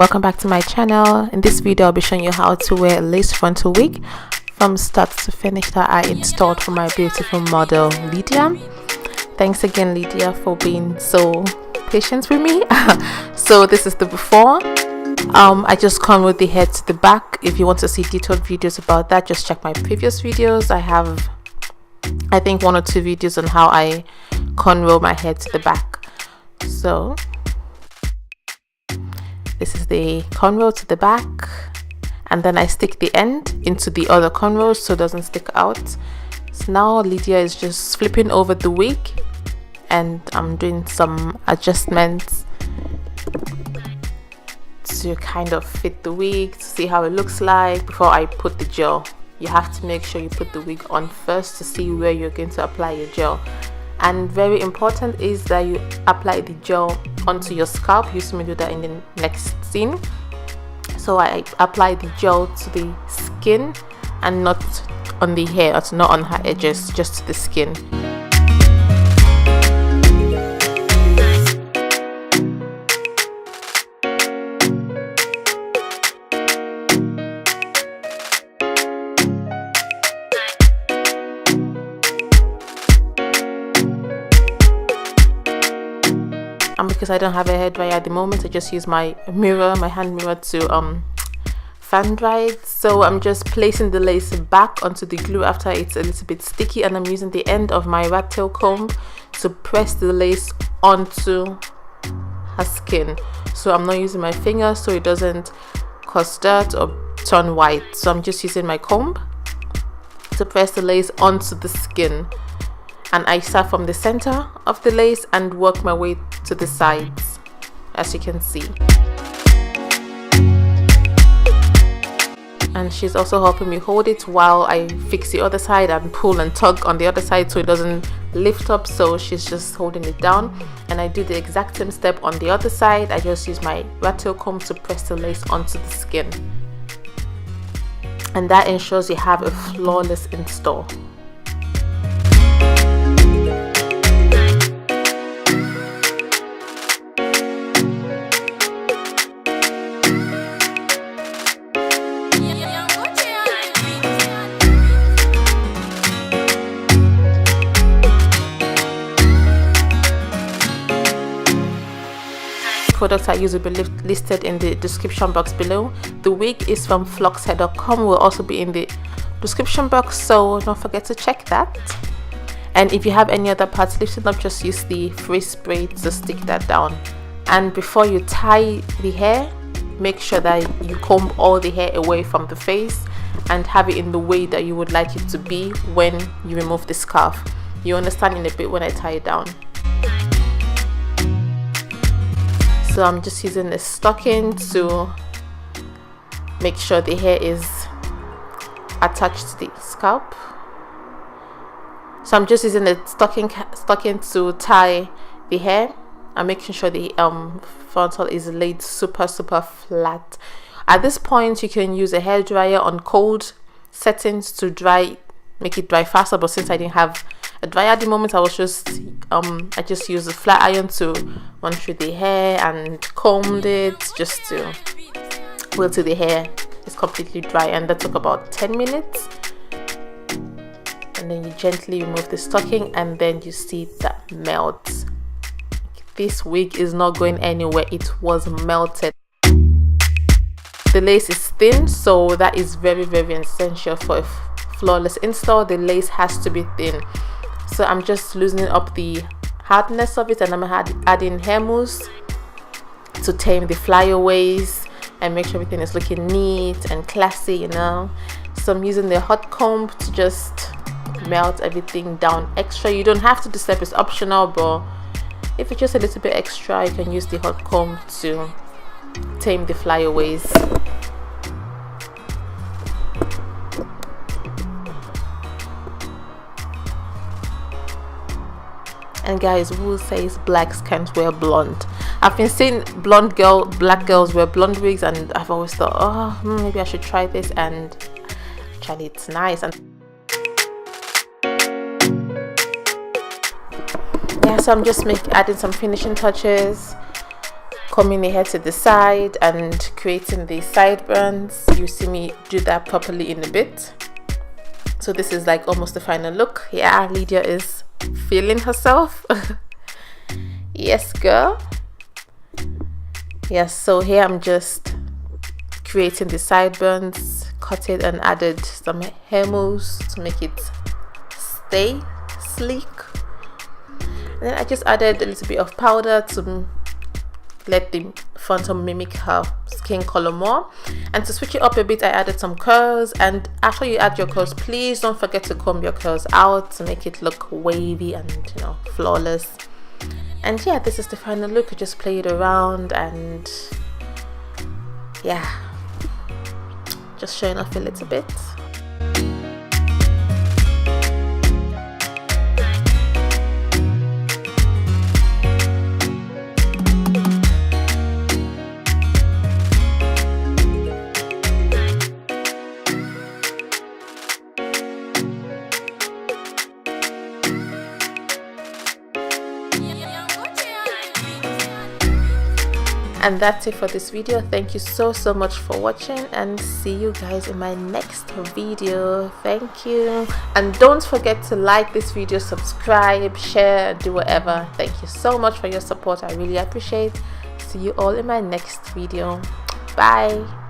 Welcome back to my channel. In this video I'll be showing you how to wear a lace frontal wig from start to finish that I installed for my beautiful model Lydia. Thanks again Lydia for being so patient with me. So this is the before. I just cornrowed the hair to the back. If you want to see detailed videos about that, just check my previous videos. I have I think 1 or 2 videos on how I cornrow my hair to the back. So this is the cornrow to the back, and then I stick the end into the other cornrows so it doesn't stick out. So now Lydia is just flipping over the wig and I'm doing some adjustments to kind of fit the wig, to see how it looks like before I put the gel. You have to make sure you put the wig on first to see where you're going to apply your gel. And very important is that you apply the gel onto your scalp. You see me do that in the next scene. So I apply the gel to the skin and not on the hair, or not on her edges, just to the skin. And because I don't have a hairdryer at the moment, I just use my mirror, my hand mirror, to fan dry it. So I'm just placing the lace back onto the glue after it's a little bit sticky, and I'm using the end of my rat tail comb to press the lace onto her skin. So I'm not using my finger so it doesn't cause dirt or turn white. So I'm just using my comb to press the lace onto the skin. And I start from the center of the lace and work my way to the sides, as you can see. And she's also helping me hold it while I fix the other side and pull and tug on the other side so it doesn't lift up. So she's just holding it down, and I do the exact same step on the other side. I just use my rat tail comb to press the lace onto the skin, and that ensures you have a flawless install. Products I use will be listed in the description box below. The wig is from floxhair.com, will also be in the description box, so don't forget to check that. And if you have any other parts lifted up, just use the free spray to stick that down. And before you tie the hair, make sure that you comb all the hair away from the face and have it in the way that you would like it to be when you remove the scarf. You understand in a bit when I tie it down. So I'm just using the stocking to make sure the hair is attached to the scalp. So I'm just using the stocking to tie the hair and making sure the frontal is laid super flat. At this point you can use a hairdryer on cold settings to make it dry faster, but since I didn't have a dryer at the moment, I just used a flat iron to run through the hair and combed it just to wait till the hair is completely dry, and that took about 10 minutes. And then you gently remove the stocking, and then you see that melts. This wig is not going anywhere, it was melted. The lace is thin, so that is very essential for a flawless install. The lace has to be thin. So I'm just loosening up the hardness of it, and I'm adding hair mousse to tame the flyaways and make sure everything is looking neat and classy, you know. So I'm using the hot comb to just melt everything down extra. You don't have to, this step is optional, but if it's just a little bit extra, you can use the hot comb to tame the flyaways. And guys, who says blacks can't wear blonde? I've been seeing black girls wear blonde wigs, and I've always thought, oh, maybe I should try this, and actually it's nice. And yeah, so I'm just adding some finishing touches. combing the hair to the side and creating the sideburns. You see me do that properly in a bit. So this is like almost the final look. Yeah, Lydia is feeling herself. Yes, girl. Yes, so here I'm just creating the sideburns, cut it and added some hair mousse to make it stay sleek. And then I just added a little bit of powder to let the frontal mimic her skin color more. And to switch it up a bit, I added some curls. And after you add your curls, please don't forget to comb your curls out to make it look wavy and, you know, flawless. And yeah, this is the final look. You just play it around and yeah, just showing off a little bit. And that's it for this video. Thank you so much for watching, and see you guys in my next video. Thank you, and don't forget to like this video, subscribe, share, do whatever. Thank you so much for your support. I really appreciate. See you all in my next video. Bye.